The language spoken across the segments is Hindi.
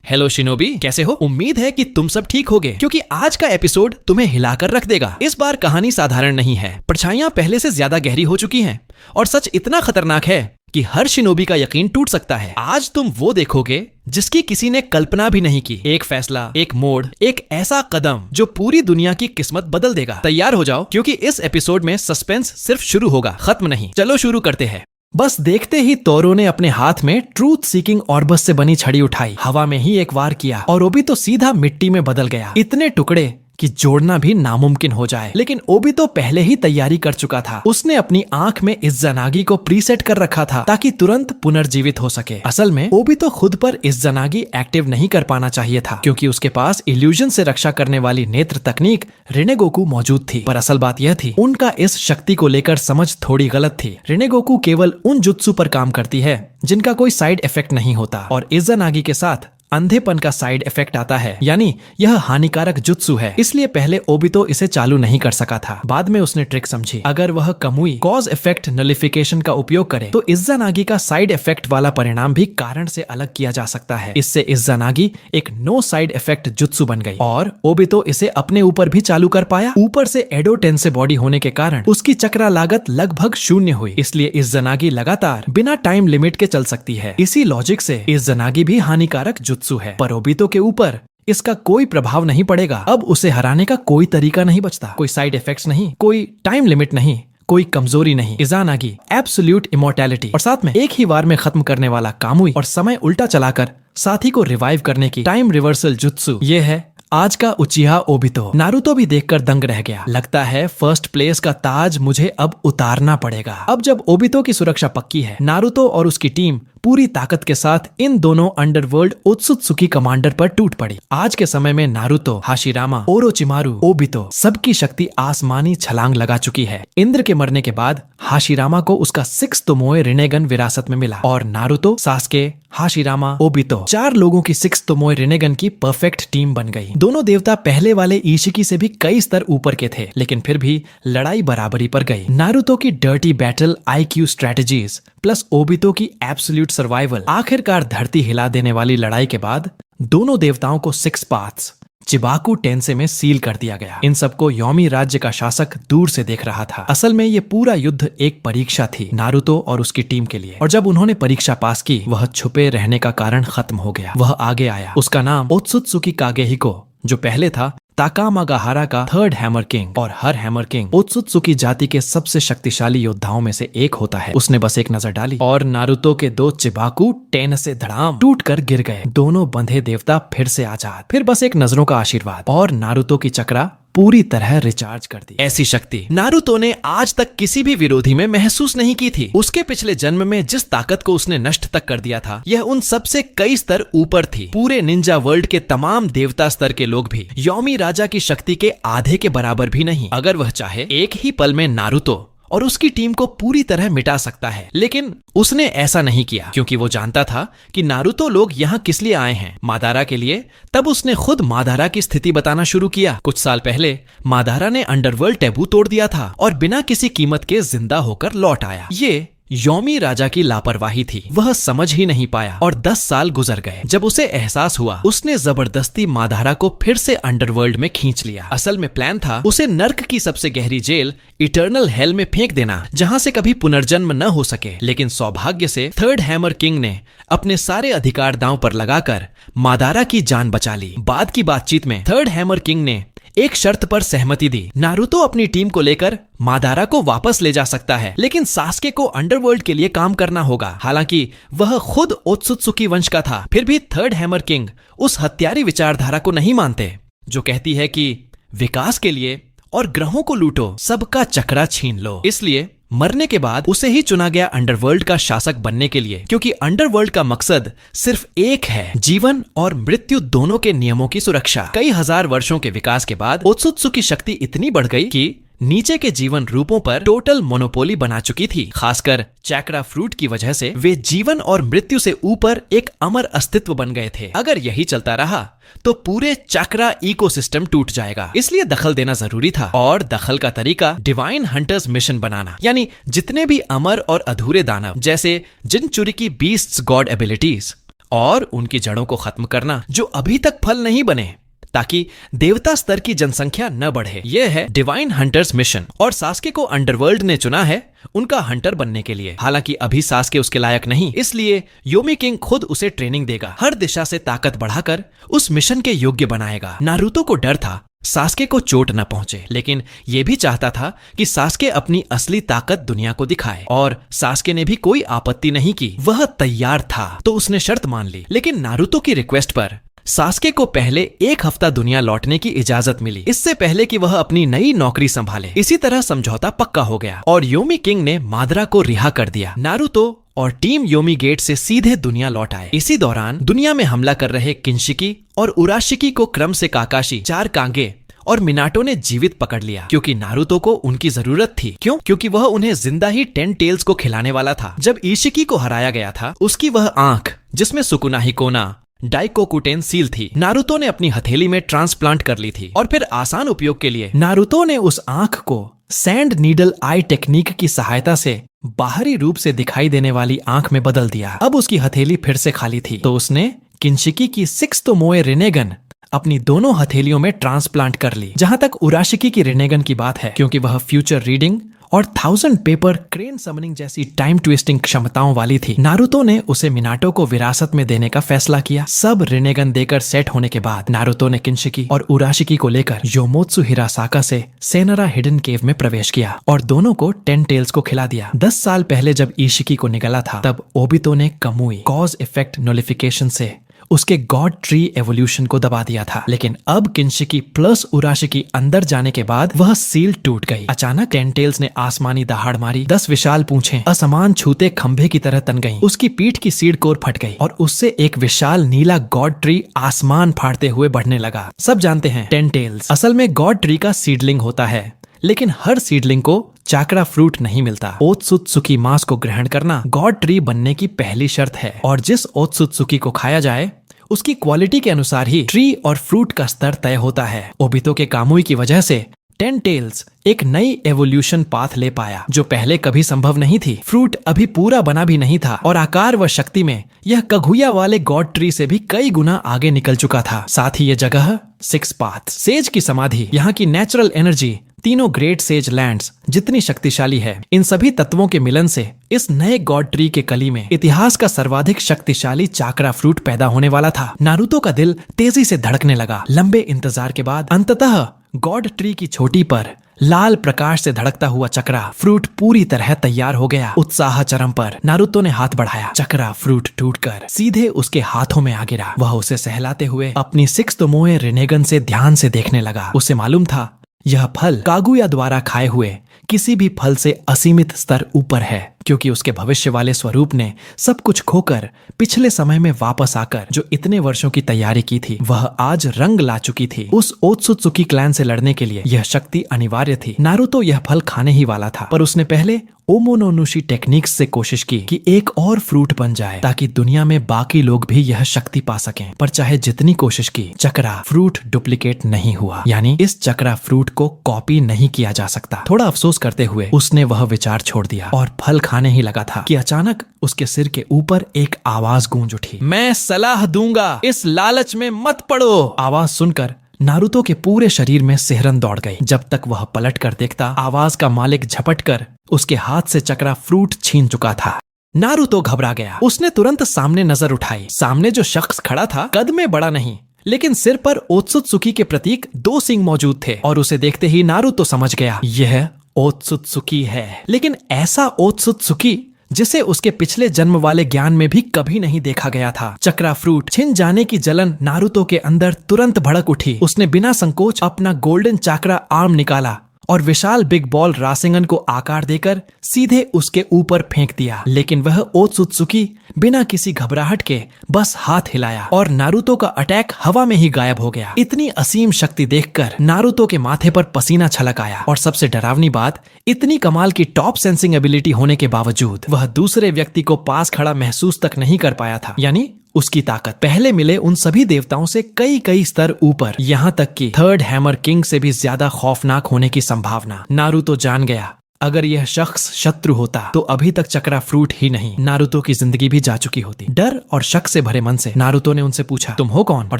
हेलो शिनोबी, कैसे हो? उम्मीद है कि तुम सब ठीक होगे क्योंकि आज का एपिसोड तुम्हें हिलाकर रख देगा। इस बार कहानी साधारण नहीं है। परछाइयां पहले से ज्यादा गहरी हो चुकी हैं और सच इतना खतरनाक है कि हर शिनोबी का यकीन टूट सकता है। आज तुम वो देखोगे जिसकी किसी ने कल्पना भी नहीं की। एक फैसला, एक मोड़, एक ऐसा कदम जो पूरी दुनिया की किस्मत बदल देगा। तैयार हो जाओ क्योंकि इस एपिसोड में सस्पेंस सिर्फ शुरू होगा, खत्म नहीं। चलो शुरू करते हैं। बस देखते ही तोरो ने अपने हाथ में ट्रूथ सीकिंग ऑर्बस से बनी छड़ी उठाई, हवा में ही एक वार किया और ओबितो सीधा मिट्टी में बदल गया। इतने टुकड़े कि जोड़ना भी नामुमकिन हो जाए। लेकिन ओबितो पहले ही तैयारी कर चुका था। उसने अपनी आंख में इज़्ज़ानागी को प्रीसेट कर रखा था ताकि तुरंत पुनर्जीवित हो सके। असल में ओबितो खुद पर इज़्ज़ानागी एक्टिव नहीं कर पाना चाहिए था क्योंकि उसके पास इल्यूजन से रक्षा करने वाली नेत्र तकनीक रिनेगोकू मौजूद थी। पर असल बात यह थी, उनका इस शक्ति को लेकर समझ थोड़ी गलत थी। रिनेगोकू केवल उन जुत्सु पर काम करती है जिनका कोई साइड इफेक्ट नहीं होता और इज़्ज़ानागी के साथ अंधेपन का साइड इफेक्ट आता है, यानी यह हानिकारक जुत्सु है। इसलिए पहले ओबितो इसे चालू नहीं कर सका था। बाद में उसने ट्रिक समझी। अगर वह कमुई कॉज इफेक्ट नलिफिकेशन का उपयोग करे तो इज़्ज़ानागी का साइड इफेक्ट वाला परिणाम भी कारण से अलग किया जा सकता है। इससे इज़्ज़ानागी एक नो साइड इफेक्ट जुत्सु बन गई और ओबितो इसे अपने ऊपर भी चालू कर पाया। ऊपर से एडो टेंसे बॉडी होने के कारण उसकी चक्रा लागत लगभग शून्य हुई। इसलिए इज़्ज़ानागी लगातार बिना टाइम लिमिट के चल सकती है। इसी लॉजिक से इज़्ज़ानागी भी हानिकारक जुत्सु है, पर ओबितो के ऊपर इसका कोई प्रभाव नहीं पड़ेगा। अब उसे हराने का कोई तरीका नहीं बचता। कोई साइड इफेक्ट्स नहीं, कोई टाइम लिमिट नहीं, कोई कमजोरी नहीं। इज़्ज़ानागी एब्सोल्यूट इमोर्टैलिटी और साथ में एक ही बार में खत्म करने वाला कामुई और समय उल्टा चलाकर साथी को रिवाइव करने की टाइम रिवर्सल जुत्सु। ये है आज का उचिहा ओबितो। नारुतो भी देखकर दंग रह गया। लगता है फर्स्ट प्लेस का ताज मुझे अब उतारना पड़ेगा। अब जब ओबितो की सुरक्षा पक्की है, नारुतो और उसकी टीम पूरी ताकत के साथ इन दोनों अंडरवर्ल्ड ओत्सुत्सुकी कमांडर पर टूट पड़ी। आज के समय में नारुतो, हाशिरामा, ओरोचिमारू, ओबितो सबकी शक्ति आसमानी छलांग लगा चुकी है। इंद्र के मरने के बाद हाशिरामा को उसका 6th तोमोए रिनेगन विरासत में मिला और नारुतो, सास्के, हाशिरामा, ओबितो 4 लोगों की 6th तोमोए रिनेगन की परफेक्ट टीम बन गई। दोनों देवता पहले वाले ईशिकी से भी कई स्तर ऊपर के थे, लेकिन फिर भी लड़ाई बराबरी पर गई। नारुतो की dirty battle IQ strategies plus Obito की एब्सोल्यूट सर्वाइवल, आखिरकार धरती हिला देने वाली लड़ाई के बाद दोनों देवताओं को 6 पाथ्स चिबाकू टेंसे में सील कर दिया गया। इन सबको योमी राज्य का शासक दूर से देख रहा था। असल में ये पूरा युद्ध एक परीक्षा थी नारुतो और उसकी टीम के लिए, और जब उन्होंने परीक्षा पास की, वह छुपे रहने का कारण खत्म हो गया। वह आगे आया। उसका नाम ओत्सुत्सुकी कागेहिको, जो पहले था ताकामागाहारा का 3rd हैमर किंग, और हर हैमर किंग ओत्सुत्सुकी जाति के सबसे शक्तिशाली योद्धाओं में से एक होता है। उसने बस एक नजर डाली और नारुतो के 2 चिबाकू टेन से धड़ाम टूट कर गिर गए। दोनों बंधे देवता फिर से आजाद। फिर बस एक नजरों का आशीर्वाद और नारुतो की चक्रा पूरी तरह रिचार्ज कर दी। ऐसी शक्ति नारुतो ने आज तक किसी भी विरोधी में महसूस नहीं की थी। उसके पिछले जन्म में जिस ताकत को उसने नष्ट तक कर दिया था, यह उन सबसे कई स्तर ऊपर थी। पूरे निंजा वर्ल्ड के तमाम देवता स्तर के लोग भी योमी राजा की शक्ति के आधे के बराबर भी नहीं। अगर वह चाहे, एक ही पल में नारुतो और उसकी टीम को पूरी तरह मिटा सकता है, लेकिन उसने ऐसा नहीं किया क्योंकि वो जानता था कि नारुतो लोग यहाँ किस लिए आए हैं, मादारा के लिए। तब उसने खुद मादारा की स्थिति बताना शुरू किया। कुछ साल पहले मादारा ने अंडरवर्ल्ड टैबू तोड़ दिया था और बिना किसी कीमत के जिंदा होकर लौट आया। ये योमी राजा की लापरवाही थी। वह समझ ही नहीं पाया और 10 साल गुजर गए। जब उसे एहसास हुआ, उसने जबरदस्ती मादारा को फिर से अंडरवर्ल्ड में खींच लिया। असल में प्लान था उसे नर्क की सबसे गहरी जेल इटर्नल हेल में फेंक देना, जहां से कभी पुनर्जन्म न हो सके। लेकिन सौभाग्य से 3rd हैमर किंग ने अपने सारे अधिकार दांव पर लगाकर मादारा की जान बचा ली। बाद की बातचीत में 3rd हैमर किंग ने एक शर्त पर सहमति दी। नारुतो अपनी टीम को लेकर मादारा को वापस ले जा सकता है, लेकिन सास्के को अंडरवर्ल्ड के लिए काम करना होगा। हालांकि वह खुद ओत्सुत्सुकी वंश का था, फिर भी 3rd हैमर किंग उस हत्यारी विचारधारा को नहीं मानते जो कहती है कि विकास के लिए और ग्रहों को लूटो, सबका चक्रा छीन लो। इसलिए मरने के बाद उसे ही चुना गया अंडरवर्ल्ड का शासक बनने के लिए, क्योंकि अंडरवर्ल्ड का मकसद सिर्फ एक है, जीवन और मृत्यु दोनों के नियमों की सुरक्षा। कई हजार वर्षों के विकास के बाद ओत्सुत्सु की शक्ति इतनी बढ़ गई कि नीचे के जीवन रूपों पर टोटल मोनोपोली बना चुकी थी। खासकर चैक्रा फ्रूट की वजह से वे जीवन और मृत्यु से ऊपर एक अमर अस्तित्व बन गए थे। अगर यही चलता रहा तो पूरे चक्रा इकोसिस्टम टूट जाएगा। इसलिए दखल देना जरूरी था, और दखल का तरीका डिवाइन हंटर्स मिशन बनाना, यानी जितने भी अमर और अधूरे दानव जैसे जिनचुरिकी बीस्ट्स गॉड एबिलिटीज और उनकी जड़ों को खत्म करना जो अभी तक फल नहीं बने, ताकि देवता स्तर की जनसंख्या न बढ़े। यह है डिवाइन हंटर्स मिशन, और सास्के को अंडरवर्ल्ड ने चुना है उनका हंटर बनने के लिए। हालांकि अभी सास्के उसके लायक नहीं, इसलिए योमी किंग खुद उसे ट्रेनिंग देगा, हर दिशा से ताकत बढ़ाकर उस मिशन के योग्य बनाएगा। नारुतो को डर था सास्के को चोट न पहुंचे, लेकिन यह भी चाहता था कि सास्के अपनी असली ताकत दुनिया को दिखाए, और सास्के ने भी कोई आपत्ति नहीं की। वह तैयार था तो उसने शर्त मान ली। लेकिन नारुतो की रिक्वेस्ट पर सास्के को पहले 1 हफ्ता दुनिया लौटने की इजाजत मिली, इससे पहले कि वह अपनी नई नौकरी संभाले। इसी तरह समझौता पक्का हो गया और योमी किंग ने मादरा को रिहा कर दिया। नारुतो और टीम योमी गेट से सीधे दुनिया लौट आए। इसी दौरान दुनिया में हमला कर रहे किंशिकी और उराशिकी को क्रम से काकाशी, 4 कांगे और मिनाटो ने जीवित पकड़ लिया, क्योंकि नारुतो को उनकी जरूरत थी। क्यों? क्योंकि वह उन्हें जिंदा ही 10 टेल्स को खिलाने वाला था। जब इशिकी को हराया गया था, उसकी वह आंख जिसमें सुकुना हिकोना डाइकोकुटेन सील थी, नारुतो ने अपनी हथेली में ट्रांसप्लांट कर ली थी, और फिर आसान उपयोग के लिए नारुतो ने उस आंख को सैंड नीडल आई टेक्निक की सहायता से बाहरी रूप से दिखाई देने वाली आंख में बदल दिया। अब उसकी हथेली फिर से खाली थी, तो उसने किंशिकी की 6th मोए रिनेगन अपनी दोनों हथेलियों में ट्रांसप्लांट कर ली। जहां तक उराशिकी की रिनेगन की बात है, क्योंकि वह फ्यूचर रीडिंग और 1000 पेपर क्रेन समनिंग जैसी टाइम ट्विस्टिंग क्षमताओं वाली थी, नारुतो ने उसे मिनाटो को विरासत में देने का फैसला किया। सब रिनेगन देकर सेट होने के बाद नारुतो ने किंशिकी और उराशिकी को लेकर योमोत्सु हिरासाका से सेनरा हिडन केव में प्रवेश किया और दोनों को 10 टेल्स को खिला दिया। 10 साल पहले जब इशिकी को निगला था, तब ओबितो ने कमुई कॉज इफेक्ट नोलिफिकेशन से उसके गॉड ट्री एवोल्यूशन को दबा दिया था। लेकिन अब किंशिकी प्लस उराशिकी अंदर जाने के बाद वह सील टूट गई। अचानक 10 टेल्स ने आसमानी दहाड़ मारी। 10 विशाल पूंछें असमान छूते खंभे की तरह तन गईं। उसकी पीठ की सीड कोर फट गई और उससे एक विशाल नीला गॉड ट्री आसमान फाड़ते हुए बढ़ने लगा। सब जानते हैं 10 टेल्स असल में गॉड ट्री का सीडलिंग होता है, लेकिन हर सीडलिंग को चाकरा फ्रूट नहीं मिलता। ओत्सुत्सुकी मांस को ग्रहण करना गॉड ट्री बनने की पहली शर्त है, और जिस ओत्सुत्सुकी को खाया जाए उसकी क्वालिटी के अनुसार ही ट्री और फ्रूट का स्तर तय होता है। ओबितो के कामुई की वजह से 10 टेल्स एक नई एवोल्यूशन पाथ ले पाया, जो पहले कभी संभव नहीं थी। फ्रूट अभी पूरा बना भी नहीं था, और आकार व शक्ति में यह कघुया वाले गॉड ट्री से भी कई गुना आगे निकल चुका था। साथ ही यह जगह 6 पाथ, सेज की समाधि, यहाँ की नेचुरल एनर्जी, तीनों ग्रेट सेज लैंड्स जितनी शक्तिशाली है, इन सभी तत्वों के मिलन से इस नए गॉड ट्री के कली में इतिहास का सर्वाधिक शक्तिशाली चाकरा फ्रूट पैदा होने वाला था। नारुतो का दिल तेजी से धड़कने लगा। लंबे इंतजार के बाद अंततः गॉड ट्री की चोटी पर लाल प्रकाश से धड़कता हुआ चक्रा फ्रूट पूरी तरह तैयार हो गया। उत्साह चरम पर नारुतो ने हाथ बढ़ाया। चक्रा फ्रूट टूटकर सीधे उसके हाथों में आ गिरा। वह उसे सहलाते हुए अपनी 6th मोए रिनेगन से ध्यान से देखने लगा। उसे मालूम था यह फल कागुया द्वारा खाए हुए किसी भी फल से असीमित स्तर ऊपर है, क्योंकि उसके भविष्य वाले स्वरूप ने सब कुछ खोकर पिछले समय में वापस आकर जो इतने वर्षों की तैयारी की थी, वह आज रंग ला चुकी थी। उस ओत्सुत्सुकी क्लैन से लड़ने के लिए यह शक्ति अनिवार्य थी। नारुतो यह फल खाने ही वाला था, पर उसने पहले ओमोनोनुशी टेक्निक्स से कोशिश की कि एक और फ्रूट बन जाए, ताकि दुनिया में बाकी लोग भी यह शक्ति पा सकें। पर चाहे जितनी कोशिश की, चक्रा फ्रूट डुप्लीकेट नहीं हुआ, यानी इस चक्रा फ्रूट को कॉपी नहीं किया जा सकता। थोड़ा अफसोस करते हुए उसने वह विचार छोड़ दिया और फल खाने ही लगा था कि अचानक उसके सिर के ऊपर एक आवाज गूंज उठी। मैं सलाह दूंगा, इस लालच में मत पड़ो। आवाज सुनकर नारुतो के पूरे शरीर में सिहरन दौड़ गई। जब तक वह पलट कर देखता, आवाज का मालिक झपट कर उसके हाथ से चक्रा फ्रूट छीन चुका था। नारुतो घबरा गया। उसने तुरंत सामने नजर उठाई। सामने जो शख्स खड़ा था कद में बड़ा नहीं, लेकिन सिर पर ओत्सुत्सुकी के प्रतीक 2 सींग मौजूद थे, और उसे देखते ही नारुतो समझ गया यह ओत्सुत्सुकी है। लेकिन ऐसा ओत्सुत्सुकी जिसे उसके पिछले जन्म वाले ज्ञान में भी कभी नहीं देखा गया था। चक्रा फ्रूट छिन जाने की जलन नारुतो के अंदर तुरंत भड़क उठी। उसने बिना संकोच अपना गोल्डन चाकरा आर्म निकाला और विशाल बिग बॉल रासिंगन को आकार देकर सीधे उसके ऊपर फेंक दिया। लेकिन वह ओत्सुत्सुकी बिना किसी घबराहट के बस हाथ हिलाया और नारुतो का अटैक हवा में ही गायब हो गया। इतनी असीम शक्ति देखकर नारुतो के माथे पर पसीना छलक आया, और सबसे डरावनी बात, इतनी कमाल की टॉप सेंसिंग एबिलिटी होने के बावजूद वह दूसरे व्यक्ति को पास खड़ा महसूस तक नहीं कर पाया था। यानी उसकी ताकत पहले मिले उन सभी देवताओं से कई स्तर ऊपर, यहाँ तक कि 3rd हैमर किंग से भी ज्यादा खौफनाक होने की संभावना। नारुतो जान गया अगर यह शख्स शत्रु होता तो अभी तक चक्रा फ्रूट ही नहीं, नारुतो की जिंदगी भी जा चुकी होती। डर और शक से भरे मन से नारुतो ने उनसे पूछा, तुम हो कौन? और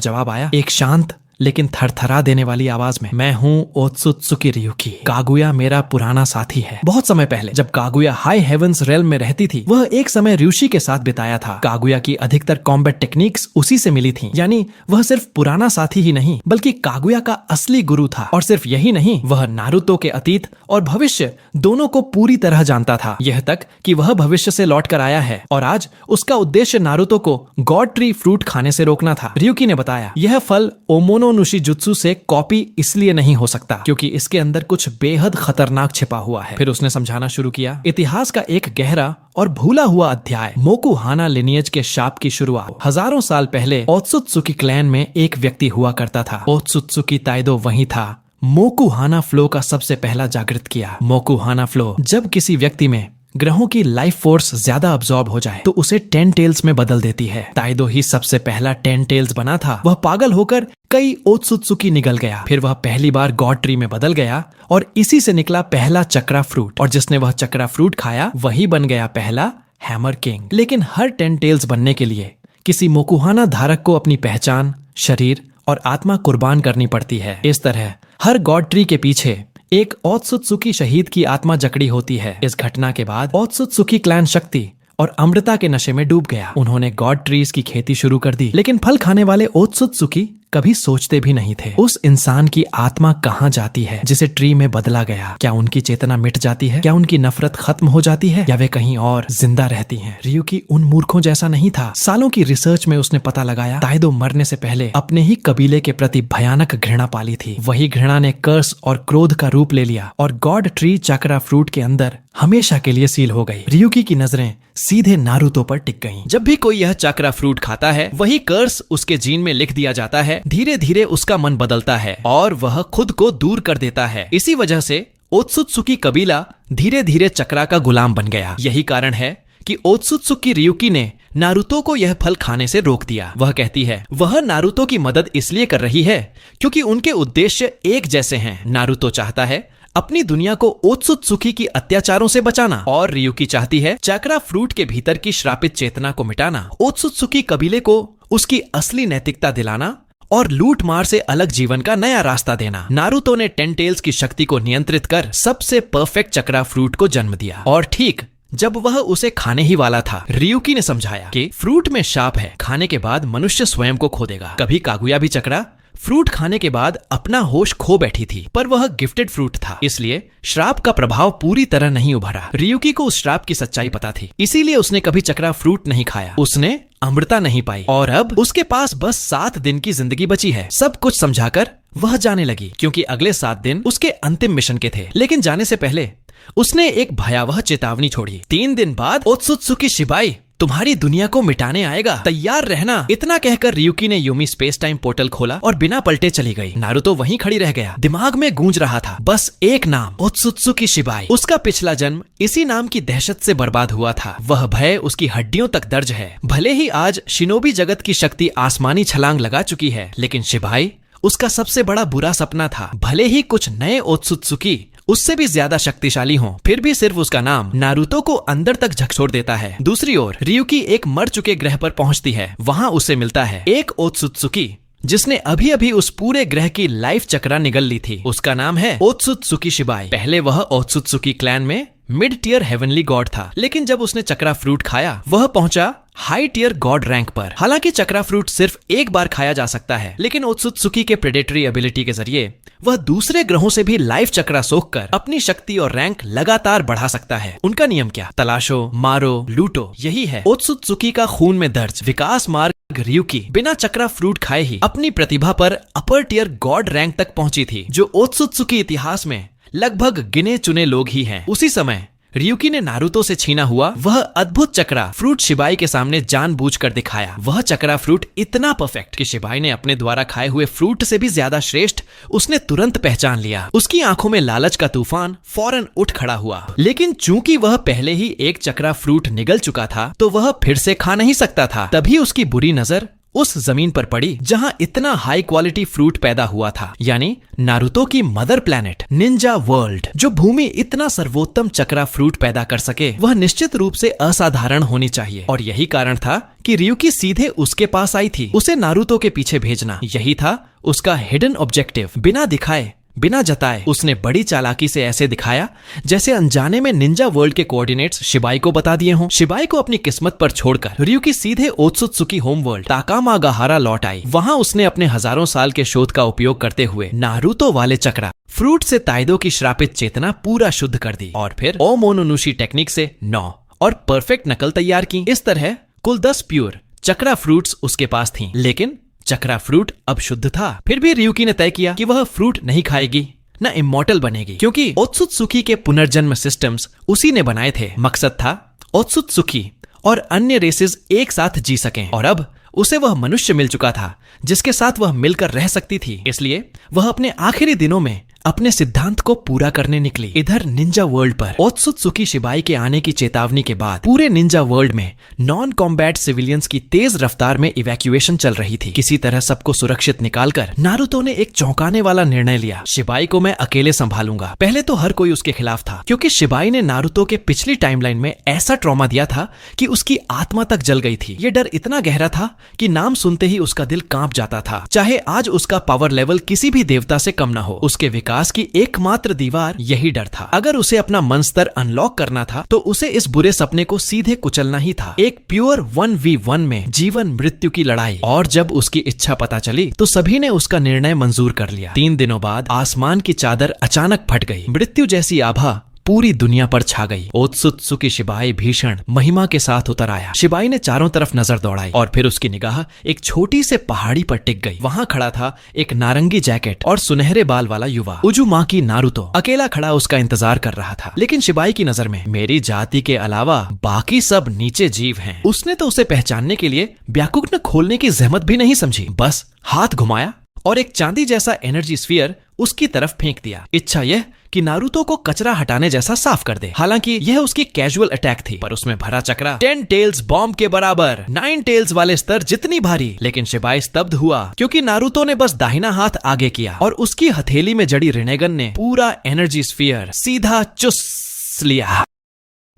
जवाब आया एक शांत लेकिन थरथरा देने वाली आवाज में, मैं हूँ ओत्सुत्सुकी रियुकी। कागुया मेरा पुराना साथी है। बहुत समय पहले जब कागुया हाई हेवंस रेल्म में रहती थी, वह एक समय ऋषि के साथ बिताया था। कागुया की अधिकतर कॉम्बैट टेक्निक्स उसी से मिली थी। यानी वह सिर्फ पुराना साथी ही नहीं बल्कि कागुया का असली गुरु था। और सिर्फ यही नहीं, वह नारुतो के अतीत और भविष्य दोनों को पूरी तरह जानता था। यह तक कि वह भविष्य से लौट कर आया है और आज उसका उद्देश्य नारुतो को गॉड ट्री फ्रूट खाने से रोकना था। रियुकी ने बताया, यह फल ओमोनो नुशी जुत्सु से कॉपी इसलिए नहीं हो सकता क्योंकि इसके अंदर कुछ बेहद खतरनाक छिपा हुआ है। फिर उसने समझाना शुरू किया, इतिहास का एक गहरा और भूला हुआ अध्याय, मोकुहाना लिनियज के शाप की शुरुआत। हजारों साल पहले ओत्सुत्सुकी क्लैन में एक व्यक्ति हुआ करता था। ओत्सुत्सुकी ताइदो वही था। मोकुहाना फ्लो का सबसे पहला जागृत किया। मोकुहाना फ्लो जब किसी व्यक्ति में ग्रहों की लाइफ फोर्स ज्यादा अब्सॉर्ब हो जाए तो उसे 10 टेल्स में बदल देती है। ताइदो ही सबसे पहला 10 टेल्स बना था। वह पागल होकर कई ओत्सुत्सुकी निगल गया। फिर वह पहली बार गॉड ट्री में बदल गया और इसी से निकला पहला चक्रा फ्रूट। और जिसने वह चक्रा फ्रूट खाया वही बन गया पहला हैमर किंग। लेकिन हर 10 टेल्स बनने के लिए किसी मोकुहाना धारक को अपनी पहचान, शरीर और आत्मा कुर्बान करनी पड़ती है। इस तरह हर गॉड ट्री के पीछे एक ओत्सुत्सुकी शहीद की आत्मा जकड़ी होती है। इस घटना के बाद ओत्सुत्सुकी क्लैन शक्ति और अमृता के नशे में डूब गया। उन्होंने गॉड ट्रीज की खेती शुरू कर दी। लेकिन फल खाने वाले ओत्सुत्सुकी कभी सोचते भी नहीं थे उस इंसान की आत्मा कहाँ जाती है जिसे ट्री में बदला गया। क्या उनकी चेतना मिट जाती है? क्या उनकी नफरत खत्म हो जाती है? या वे कहीं और जिंदा रहती हैं? रियुकी उन मूर्खों जैसा नहीं था। सालों की रिसर्च में उसने पता लगाया, ताइदो मरने से पहले अपने ही कबीले के प्रति भयानक घृणा पाली थी। वही घृणा ने कर्स और क्रोध का रूप ले लिया और गॉड ट्री चक्रा फ्रूट के अंदर हमेशा के लिए सील हो गई। रियुकी की नजरें सीधे नारुतो पर टिक गईं। जब भी कोई यह चक्रा फ्रूट खाता है, वही कर्स उसके जीन में लिख दिया जाता है। धीरे धीरे उसका मन बदलता है और वह खुद को दूर कर देता है। इसी वजह से ओत्सुत्सुकी कबीला धीरे धीरे चक्रा का गुलाम बन गया। यही कारण है कि ओत्सुत्सुकी रियुकी ने नारुतो को यह फल खाने से रोक दिया। वह कहती है, वह नारुतो की मदद इसलिए कर रही है क्योंकि उनके उद्देश्य एक जैसे हैं। नारुतो चाहता है अपनी दुनिया को ओत्सुत्सुकी की अत्याचारों से बचाना और रियुकी चाहती है चक्रा फ्रूट के भीतर की श्रापित चेतना को मिटाना, ओत्सुत्सुकी कबीले को उसकी असली नैतिकता दिलाना और लूट मार से अलग जीवन का नया रास्ता देना। नारुतो ने 10 टेल्स की शक्ति को नियंत्रित कर सबसे परफेक्ट चक्रा फ्रूट को जन्म दिया। और ठीक जब वह उसे खाने ही वाला था, रियुकी ने समझाया कि फ्रूट में शाप है, खाने के बाद मनुष्य स्वयं को खो देगा। कभी कागुया भी चक्रा फ्रूट खाने के बाद अपना होश खो बैठी थी, पर वह गिफ्टेड फ्रूट था, इसलिए श्राप का प्रभाव पूरी तरह नहीं उभरा। रियुकी को उस श्राप की सच्चाई पता थी, इसीलिए उसने कभी चक्रा फ्रूट नहीं खाया। उसने अमृता नहीं पाई और अब उसके पास बस 7 दिन की जिंदगी बची है। सब कुछ समझाकर वह जाने लगी क्योंकि अगले 7 दिन उसके अंतिम मिशन के थे। लेकिन जाने से पहले उसने एक भयावह चेतावनी छोड़ी। 3 दिन बाद ओत्सुत्सुकी शिबाई तुम्हारी दुनिया को मिटाने आएगा, तैयार रहना। इतना कहकर रियुकी ने यूमी स्पेस टाइम पोर्टल खोला और बिना पलटे चली गई। नारुतो वहीं खड़ी रह गया। दिमाग में गूंज रहा था बस एक नाम, ओत्सुत्सुकी शिबाई। उसका पिछला जन्म इसी नाम की दहशत से बर्बाद हुआ था। वह भय उसकी हड्डियों तक दर्ज है। भले ही आज शिनोबी जगत की शक्ति आसमानी छलांग लगा चुकी है, लेकिन शिबाई उसका सबसे बड़ा बुरा सपना था। भले ही कुछ नए ओत्सुत्सुकी उससे भी ज्यादा शक्तिशाली हों, फिर भी सिर्फ उसका नाम नारुतो को अंदर तक झकझोर देता है। दूसरी ओर रियुकी एक मर चुके ग्रह पर पहुंचती है। वहां उसे मिलता है एक ओत्सुत्सुकी जिसने अभी अभी उस पूरे ग्रह की लाइफ चक्रा निगल ली थी। उसका नाम है ओत्सुत्सुकी शिबाई। पहले वह ओत्सुत्सुकी क्लैन में मिड टियर हेवनली गॉड था, लेकिन जब उसने चक्रा फ्रूट खाया वह पहुंचा हाई टियर गॉड रैंक पर। हालांकि चक्रा फ्रूट सिर्फ एक बार खाया जा सकता है, लेकिन ओत्सुत्सुकी के प्रेडेटरी एबिलिटी के जरिए वह दूसरे ग्रहों से भी लाइफ चक्रा सोखकर अपनी शक्ति और रैंक लगातार बढ़ा सकता है। उनका नियम क्या? तलाशो, मारो, लूटो, यही है ओत्सुत्सुकी का खून में दर्ज विकास मार्ग। रियुकी बिना चक्रा फ्रूट खाए ही अपनी प्रतिभा पर अपर टियर गॉड रैंक तक पहुंची थी, जो ओत्सुत्सुकी इतिहास में लगभग गिने चुने लोग ही हैं। उसी समय रियुकी ने नारुतो से छीना हुआ वह अद्भुत चक्रा फ्रूट शिबाई के सामने जानबूझकर दिखाया। वह चक्रा फ्रूट इतना परफेक्ट कि शिबाई ने अपने द्वारा खाए हुए फ्रूट से भी ज्यादा श्रेष्ठ उसने तुरंत पहचान लिया। उसकी आंखों में लालच का तूफान फौरन उठ खड़ा हुआ, लेकिन चूंकि वह पहले ही एक चक्रा फ्रूट निगल चुका था तो वह फिर से खा नहीं सकता था। तभी उसकी बुरी नजर उस जमीन पर पड़ी जहां इतना हाई क्वालिटी फ्रूट पैदा हुआ था, यानी नारुतो की मदर प्लैनेट निंजा वर्ल्ड। जो भूमि इतना सर्वोत्तम चक्रा फ्रूट पैदा कर सके वह निश्चित रूप से असाधारण होनी चाहिए, और यही कारण था कि ryuki सीधे उसके पास आई थी। उसे नारुतो के पीछे भेजना यही था उसका हिडन ऑब्जेक्टिव। बिना दिखाए बिना जताए उसने बड़ी चालाकी से ऐसे दिखाया जैसे अनजाने में निंजा वर्ल्ड के कोऑर्डिनेट्स शिबाई को बता दिए हों। शिबाई को अपनी किस्मत पर छोड़कर ryuki सीधे ओत्सुत्सुकी होम वर्ल्ड ताकामागाहारा लौट आई। वहां उसने अपने हजारों साल के शोध का उपयोग करते हुए नारुतो वाले चक्रा फ्रूट से ताइदो की श्रापित चेतना पूरा शुद्ध कर दी, और फिर ओमोनोनुशी टेक्निक से 9 और परफेक्ट नकल तैयार की। इस तरह कुल 10 प्योर चक्रा फ्रूट्स उसके पास थीं, लेकिन चक्रा फ्रूट अब शुद्ध था। फिर भी ryuki ने तय किया कि वह फ्रूट नहीं खाएगी, न इमॉर्टल बनेगी, क्योंकि ओत्सुत्सुकी के पुनर्जन्म सिस्टम्स उसी ने बनाए थे। मकसद था ओत्सुत्सुकी और अन्य रेसेस एक साथ जी सकें, और अब उसे वह मनुष्य मिल चुका था जिसके साथ वह मिलकर रह सकती थी। इसलिए वह अपने आखिरी दिनों में अपने सिद्धांत को पूरा करने निकली। इधर निंजा वर्ल्ड पर ओत्सुत्सुकी शिबाई के आने की चेतावनी के बाद पूरे निंजा वर्ल्ड में नॉन कॉम्बैट सिविलियंस की तेज रफ्तार में इवैक्यूएशन चल रही थी। किसी तरह सबको सुरक्षित निकालकर नारुतो ने एक चौंकाने वाला निर्णय लिया। शिबाई को मैं अकेले संभालूंगा। पहले तो हर कोई उसके खिलाफ था, क्योंकि शिबाई ने नारुतो के पिछली टाइमलाइन में ऐसा ट्रॉमा दिया था कि उसकी आत्मा तक जल गई थी। ये डर इतना गहरा था कि नाम सुनते ही उसका दिल कांप जाता था। चाहे आज उसका पावर लेवल किसी भी देवता से कम न हो, उसके विकास की एकमात्र दीवार यही डर था। अगर उसे अपना मन स्तर अनलॉक करना था तो उसे इस बुरे सपने को सीधे कुचलना ही था। एक प्योर 1v1 में जीवन मृत्यु की लड़ाई। और जब उसकी इच्छा पता चली तो सभी ने उसका निर्णय मंजूर कर लिया। 3 दिनों बाद आसमान की चादर अचानक फट गई। मृत्यु जैसी आभा पूरी दुनिया पर छा गई। ओत्सुत्सुकी शिबाई भीषण महिमा के साथ उतर आया। शिबाई ने चारों तरफ नजर दौड़ाई और फिर उसकी निगाह एक छोटी से पहाड़ी पर टिक गई। वहां खड़ा था एक नारंगी जैकेट और सुनहरे बाल वाला युवा उजुमाकी नारुतो। अकेला खड़ा उसका इंतजार कर रहा था, लेकिन शिबाई की नजर में मेरी जाति के अलावा बाकी सब नीचे जीव हैं। उसने तो उसे पहचानने के लिए ब्याकुग्न खोलने की जहमत भी नहीं समझी। बस हाथ घुमाया और एक चांदी जैसा एनर्जी स्फीयर उसकी तरफ फेंक दिया। इच्छा यह कि नारुतो को कचरा हटाने जैसा साफ कर दे। हालांकि यह उसकी कैजुअल अटैक थी, पर उसमें भरा चक्रा 10 टेल्स बॉम्ब के बराबर, 9 टेल्स वाले स्तर जितनी भारी। लेकिन शिबाई स्तब्ध हुआ, क्योंकि नारुतो ने बस दाहिना हाथ आगे किया और उसकी हथेली में जड़ी रिनेगन ने पूरा एनर्जी स्फीयर सीधा चुस लिया।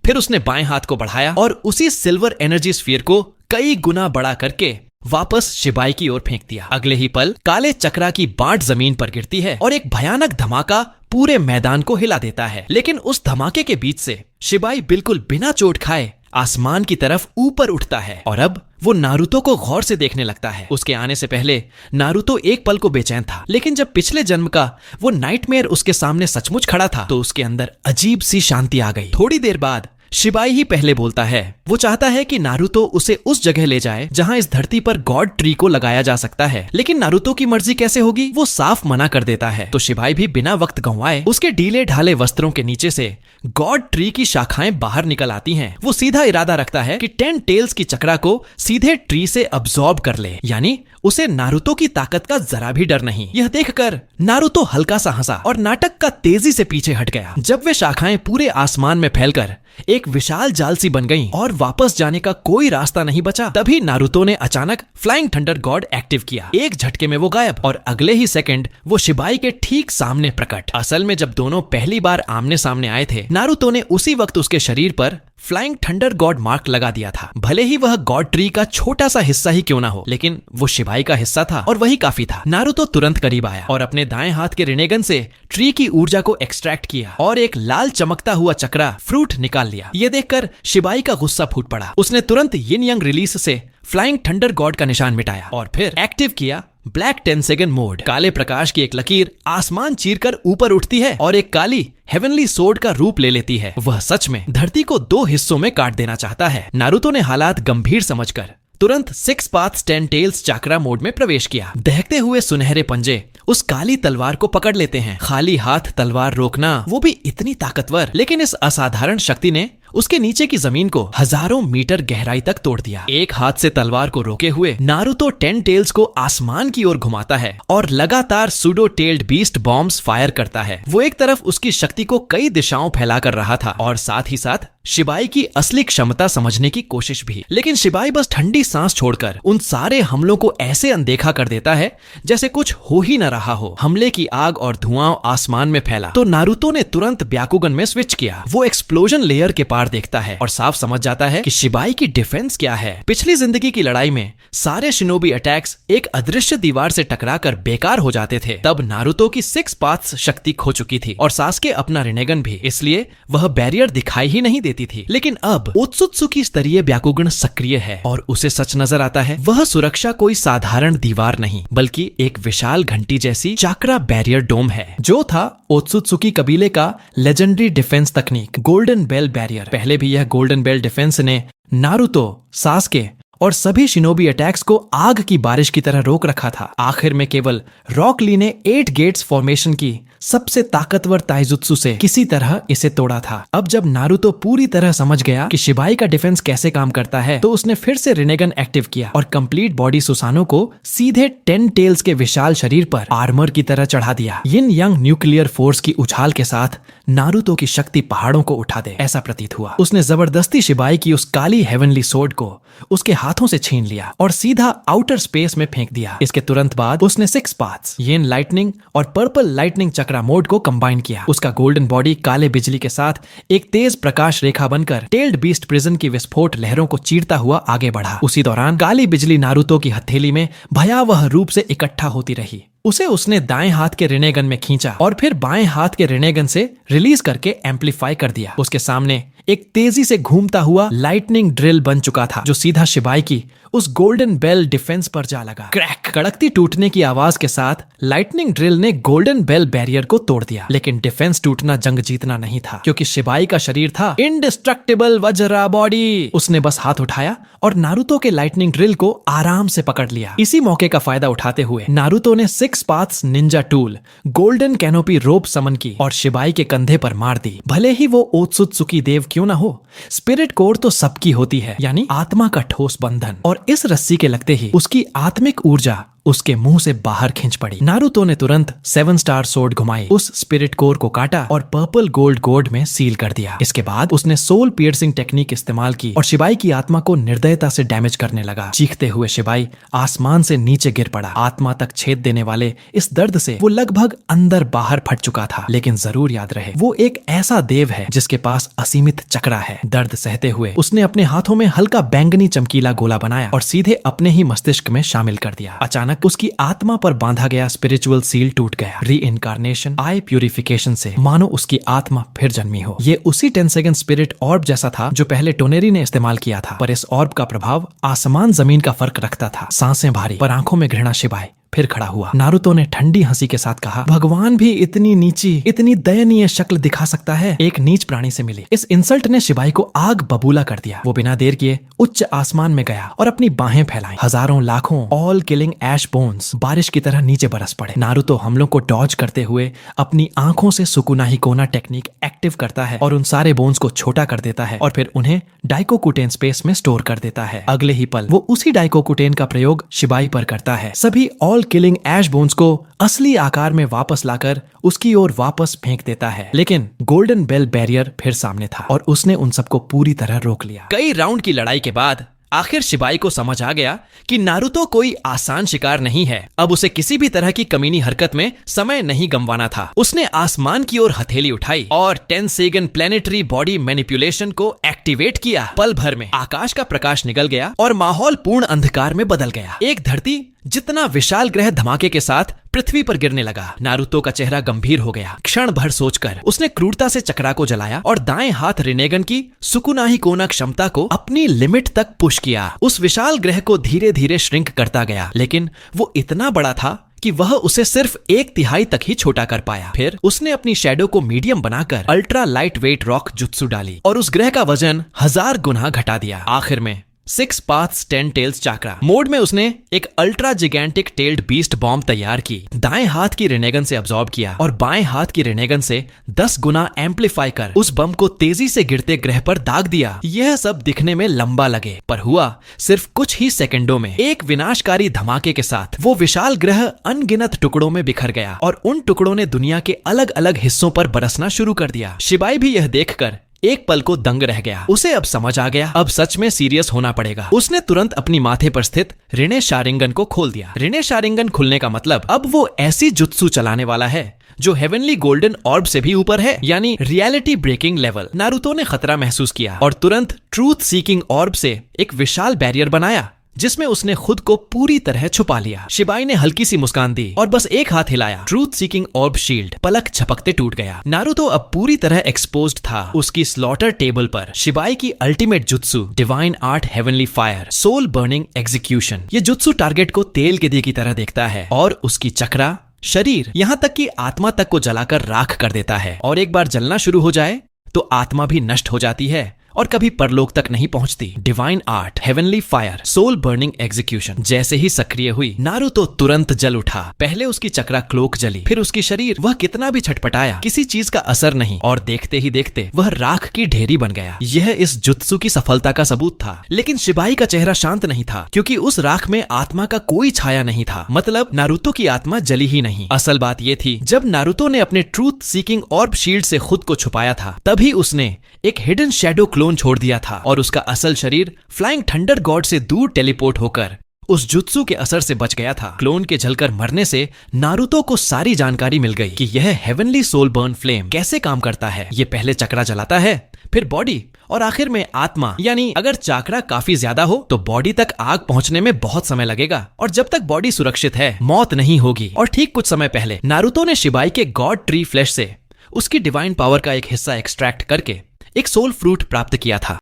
फिर उसने बाएं हाथ को बढ़ाया और उसी सिल्वर एनर्जी स्फीयर को कई गुना बड़ा करके वापस शिबाई की ओर फेंक दिया। अगले ही पल काले चक्रा की बांट जमीन पर गिरती है और एक भयानक धमाका पूरे मैदान को हिला देता है। लेकिन उस धमाके के बीच से शिबाई बिल्कुल बिना चोट खाए आसमान की तरफ ऊपर उठता है और अब वो नारुतो को गौर से देखने लगता है। उसके आने से पहले नारुतो एक पल को बेचैन था, लेकिन जब पिछले जन्म का वो नाइटमेयर उसके सामने सचमुच खड़ा था तो उसके अंदर अजीब सी शांति आ गई। थोड़ी देर बाद शिबाई ही पहले बोलता है। वो चाहता है कि नारुतो उसे उस जगह ले जाए जहां इस धरती पर गॉड ट्री को लगाया जा सकता है, लेकिन नारुतो की मर्जी कैसे होगी, वो साफ मना कर देता है। तो शिबाई भी बिना वक्त गंवाए उसके ढीले ढाले वस्त्रों के नीचे से गॉड ट्री की शाखाएं बाहर निकल आती हैं। वो सीधा इरादा रखता है कि 10 टेल्स की चक्रा को सीधे ट्री से अब्सॉर्ब कर ले, यानी उसे नारुतो की ताकत का जरा भी डर नहीं। यह देखकर नारुतो हल्का सा हंसा और नाटक का तेजी से पीछे हट गया। जब वे शाखाएं पूरे आसमान में फैलकर एक विशाल जाल सी बन गईं और वापस जाने का कोई रास्ता नहीं बचा, तभी नारुतो ने अचानक फ्लाइंग थंडर गॉड एक्टिव किया। एक झटके में वो गायब और अगले ही सेकंड वो शिबाई के ठीक सामने प्रकट। असल में जब दोनों पहली बार आमने सामने आए थे, नारुतो ने उसी वक्त उसके शरीर पर फ्लाइंग थंडर गॉड मार्क लगा दिया था। भले ही वह गॉड ट्री का छोटा सा हिस्सा ही क्यों ना हो, लेकिन वो शिबाई का हिस्सा था और वही काफी था। नारुतो तुरंत करीब आया और अपने दाएं हाथ के रिनेगन से ट्री की ऊर्जा को एक्सट्रैक्ट किया और एक लाल चमकता हुआ चक्रा फ्रूट निकाल लिया। ये देखकर शिबाई का गुस्सा फूट पड़ा। उसने तुरंत यिन यांग रिलीज से फ्लाइंग थंडर गॉड का निशान मिटाया और फिर एक्टिव किया ब्लैक 10 सेकंड मोड। काले प्रकाश की एक लकीर आसमान चीरकर ऊपर उठती है और एक काली हेवनली सोर्ड का रूप ले लेती है। वह सच में धरती को 2 हिस्सों में काट देना चाहता है। नारुतो ने हालात गंभीर समझकर तुरंत 6 पाथ्स 10 टेल्स चाक्रा मोड में प्रवेश किया। दहकते हुए सुनहरे पंजे उस काली तलवार को पकड़ लेते हैं। खाली हाथ तलवार रोकना, वो भी इतनी ताकतवर। लेकिन इस असाधारण शक्ति ने उसके नीचे की जमीन को हजारों मीटर गहराई तक तोड़ दिया। एक हाथ से तलवार को रोके हुए नारुतो 10 टेल्स को आसमान की ओर घुमाता है और लगातार pseudo tailed beast bombs fire करता है। वो एक तरफ उसकी शक्ति को कई दिशाओं फैला कर रहा था और साथ ही साथ शिबाई की असली क्षमता समझने की कोशिश भी। लेकिन शिबाई बस ठंडी सांस छोड़कर उन सारे हमलों को ऐसे अनदेखा कर देता है जैसे कुछ हो ही न रहा हो। हमले की आग और धुआं आसमान में फैला तो नारुतो ने तुरंत ब्याकुगन में स्विच किया। वो एक्सप्लोजन लेयर के पार देखता है और साफ समझ जाता है कि शिबाई की डिफेंस क्या है। पिछली जिंदगी की लड़ाई में सारे शिनोबी अटैक्स एक अदृश्य दीवार से टकराकर बेकार हो जाते थे। तब नारुतो की 6 पाथ्स शक्ति खो चुकी थी और सास्के अपना रिनेगन भी, इसलिए वह बैरियर दिखाई ही नहीं देती थी। लेकिन अब ओत्सुत्सुकी स्तरीय ब्याकुगन सक्रिय है और उसे सच नजर आता है। वह सुरक्षा कोई साधारण दीवार नहीं बल्कि एक विशाल घंटी जैसी चाक्रा बैरियर डोम है, जो था ओत्सुत्सुकी कबीले का लेजेंडरी डिफेंस तकनीक गोल्डन बेल बैरियर। पहले भी यह गोल्डन बेल डिफेंस ने नारुतो, सास्के और सभी शिनोबी अटैक्स को आग की बारिश की तरह रोक रखा था। आखिर में केवल रॉक ली ने 8 गेट्स फॉर्मेशन की सबसे ताकतवर ताइजुत्सु से किसी तरह इसे तोड़ा था। अब जब नारुतो पूरी तरह समझ गया कि शिबाई का डिफेंस कैसे काम करता है, तो उसने फिर से रिनेगन एक्टिव किया और कंप्लीट बॉडी सुसानो को सीधे 10 टेल्स के विशाल शरीर पर आर्मर की तरह चढ़ा दिया। यिन यंग न्यूक्लियर फोर्स की उछाल के साथ नारुतो की शक्ति पहाड़ों को उठा दे, ऐसा प्रतीत हुआ। उसने जबरदस्ती शिबाई की उस काली हेवनली सोर्ड को उसके हाथों से छीन लिया और सीधा आउटर स्पेस में फेंक दिया। इसके तुरंत बाद उसने 6 पाथ्स, येन लाइटनिंग और पर्पल लाइटनिंग चक्रा मोड को कंबाइन किया। उसका गोल्डन बॉडी काले बिजली के साथ एक तेज प्रकाश रेखा बनकर टेल्ड बीस्ट प्रिजन की विस्फोट लहरों को चीरता हुआ आगे बढ़ा। उसी दौरान काली बिजली नारुतो की हथेली में भयावह रूप से इकट्ठा होती रही। उसे उसने दाएं हाथ के रिनेगन में खींचा और फिर बाएं हाथ के रिनेगन से रिलीज करके एम्पलीफाई कर दिया। उसके सामने एक तेजी से घूमता हुआ लाइटनिंग ड्रिल बन चुका था, जो सीधा शिबाई की उस गोल्डन बेल डिफेंस पर जा लगा। क्रैक! कड़कती टूटने की आवाज के साथ लाइटनिंग ड्रिल ने गोल्डन बेल बैरियर को तोड़ दिया। लेकिन डिफेंस टूटना जंग जीतना नहीं था, क्योंकि शिबाई का शरीर था इंडिस्ट्रक्टिबल वज्रा बॉडी। उसने बस हाथ उठाया और नारुतो के लाइटनिंग ड्रिल को आराम से पकड़ लिया। इसी मौके का फायदा उठाते हुए नारुतो ने 6 paths ninja tool golden canopy rope summon की और शिबाई के कंधे पर मार दी। भले ही वो ओत्सुत्सुकी देव क्यों ना हो, स्पिरिट कोर तो सबकी होती है, यानी आत्मा का ठोस बंधन। और इस रस्सी के लगते ही उसकी आत्मिक ऊर्जा उसके मुंह से बाहर खिंच पड़ी। नारुतो ने तुरंत 7 स्टार सोर्ड घुमाई, उस स्पिरिट कोर को काटा और पर्पल गोल्ड गोर्ड में सील कर दिया। इसके बाद उसने सोल पियर्सिंग टेक्निक इस्तेमाल की और शिबाई की आत्मा को निर्दयता से डैमेज करने लगा। चीखते हुए शिबाई आसमान से नीचे गिर पड़ा। आत्मा तक छेद देने वाले इस दर्द से वो लगभग अंदर बाहर फट चुका था। लेकिन जरूर याद रहे, वो एक ऐसा देव है जिसके पास असीमित चक्रा है। दर्द सहते हुए उसने अपने हाथों में हल्का बैंगनी चमकीला गोला बनाया और सीधे अपने ही मस्तिष्क में शामिल कर दिया। अचानक उसकी आत्मा पर बांधा गया स्पिरिचुअल सील टूट गया। री इनकारनेशन, आई प्यूरिफिकेशन से मानो उसकी आत्मा फिर जन्मी हो। ये उसी 10 सेकंड स्पिरिट ऑर्ब जैसा था जो पहले टोनेरी ने इस्तेमाल किया था, पर इस ऑर्ब का प्रभाव आसमान जमीन का फर्क रखता था। सांसें भारी पर आंखों में घृणा शिबाई फिर खड़ा हुआ। नारुतो ने ठंडी हंसी के साथ कहा, भगवान भी इतनी नीची, इतनी दयनीय शक्ल दिखा सकता है, एक नीच प्राणी से मिली। इस इंसल्ट ने शिबाई को आग बबूला कर दिया। वो बिना देर किए उच्च आसमान में गया और अपनी बाहें फैलाई। हजारों लाखों ऑल किलिंग ऐश बोन्स बारिश की तरह नीचे बरस पड़े। नारुतो हमलों को डॉज करते हुए अपनी आंखों से सुकुना ही कोना टेक्निक एक्टिव करता है और उन सारे बोन्स को छोटा कर देता है और फिर उन्हें डाइकोकुटेन स्पेस में स्टोर कर देता है। अगले ही पल वो उसी डाइकोकुटेन का प्रयोग शिबाई पर करता है। सभी ऑल किलिंग ऐश बोन्स को असली आकार में वापस लाकर उसकी ओर वापस फेंक देता है। लेकिन गोल्डन बेल बैरियर फिर सामने था और उसने उन सबको पूरी तरह रोक लिया। कई राउंड की लड़ाई के बाद आखिर शिबाई को समझ आ गया कि नारुतो कोई आसान शिकार नहीं है। अब उसे किसी भी तरह की कमीनी हरकत में समय नहीं गंवाना था। उसने आसमान की ओर हथेली उठाई और 10 सेकंड प्लेनेटरी बॉडी मैनिपुलेशन को एक्टिवेट किया। पल भर में आकाश का प्रकाश निकल गया और माहौल पूर्ण अंधकार में बदल गया। एक धरती जितना विशाल ग्रह धमाके के साथ पृथ्वी पर गिरने लगा। नारुतो का चेहरा गंभीर हो गया। क्षण भर सोचकर उसने क्रूरता से चक्रा को जलाया और दाएं हाथ रिनेगन की सुकुनाही कोना क्षमता को अपनी लिमिट तक पुश किया। उस विशाल ग्रह को धीरे धीरे श्रिंक करता गया, लेकिन वो इतना बड़ा था कि वह उसे सिर्फ 1/3 तक ही छोटा कर पाया। फिर उसने अपनी शैडो को मीडियम बनाकर ultra light weight rock jutsu डाली और उस ग्रह का वजन 1000 गुना घटा दिया। आखिर में 6 पाथ्स 10 टेल्स चाक्रा मोड में उसने एक अल्ट्रा जिगेंटिक टेल्ड बीस्ट बॉम्ब तैयार की, दाएं हाथ की रेनेगन से अब्सॉर्ब किया और बाएं हाथ की रेनेगन से 10 गुना एम्पलीफाई कर उस बम को तेजी से गिरते ग्रह पर दाग दिया। यह सब दिखने में लंबा लगे, पर हुआ सिर्फ कुछ ही सेकंडों में। एक विनाशकारी धमाके के साथ वो विशाल ग्रह अनगिनत टुकड़ों में बिखर गया और उन टुकड़ों ने दुनिया के अलग अलग हिस्सों पर बरसना शुरू कर दिया। शिबाई भी यह देखकर एक पल को दंग रह गया। उसे अब समझ आ गया, अब सच में सीरियस होना पड़ेगा। उसने तुरंत अपनी माथे पर स्थित रिने शारिंगन को खोल दिया। रिने शारिंगन खुलने का मतलब अब वो ऐसी जुत्सु चलाने वाला है जो हेवनली गोल्डन ऑर्ब से भी ऊपर है, यानी रियलिटी ब्रेकिंग लेवल। नारुतो ने खतरा महसूस किया और तुरंत ट्रूथ सीकिंग ऑर्ब से एक विशाल बैरियर बनाया जिसमें उसने खुद को पूरी तरह छुपा लिया। शिबाई ने हल्की सी मुस्कान दी और बस एक हाथ हिलाया। ट्रूथ सीकिंग ऑर्ब शील्ड पलक झपकते टूट गया। नारुतो अब पूरी तरह एक्सपोज्ड था। उसकी स्लॉटर टेबल पर शिबाई की ultimate jutsu divine art heavenly fire soul burning execution. ये जुत्सु टारगेट को तेल के दिए की तरह देखता है और उसकी चक्रा शरीर यहाँ तक कि आत्मा तक को जलाकर राख कर देता है। और एक बार जलना शुरू हो जाए तो आत्मा भी नष्ट हो जाती है और कभी परलोक तक नहीं पहुंचती। Divine art heavenly fire soul burning execution जैसे ही सक्रिय हुई, नारुतो तुरंत जल उठा। पहले उसकी चक्रा क्लोक जली, फिर उसकी शरीर। वह कितना भी छटपटाया, किसी चीज का असर नहीं और देखते ही देखते वह राख की ढेरी बन गया। यह इस जुत्सु की सफलता का सबूत था। लेकिन शिबाई का चेहरा शांत नहीं था, क्योंकि उस राख में आत्मा का कोई छाया नहीं था। मतलब नारुतो की आत्मा जली ही नहीं। असल बात यह थी, जब नारुतो ने अपने ट्रूथ सीकिंग ऑर्ब शील्ड से खुद को छुपाया था, तभी उसने एक हिडन शैडो क्लोन छोड़ दिया था और उसका असल शरीर फ्लाइंग थंडर गॉड से दूर टेलीपोर्ट होकर उस जुत्सु के असर से बच गया था। क्लोन के जलकर मरने से नारुतो को सारी जानकारी मिल गई कि यह हेवनली सोल बर्न फ्लेम कैसे काम करता है। ये पहले चक्रा जलाता है, फिर बॉडी और आखिर में आत्मा। यानी अगर चाकरा काफी ज्यादा हो तो बॉडी तक आग पहुंचने में बहुत समय लगेगा और जब तक बॉडी सुरक्षित है मौत नहीं होगी। और ठीक कुछ समय पहले नारुतो ने शिबाई के गॉड ट्री फ्लैश से उसकी डिवाइन पावर का एक हिस्सा एक्सट्रैक्ट करके एक सोल फ्रूट प्राप्त किया था।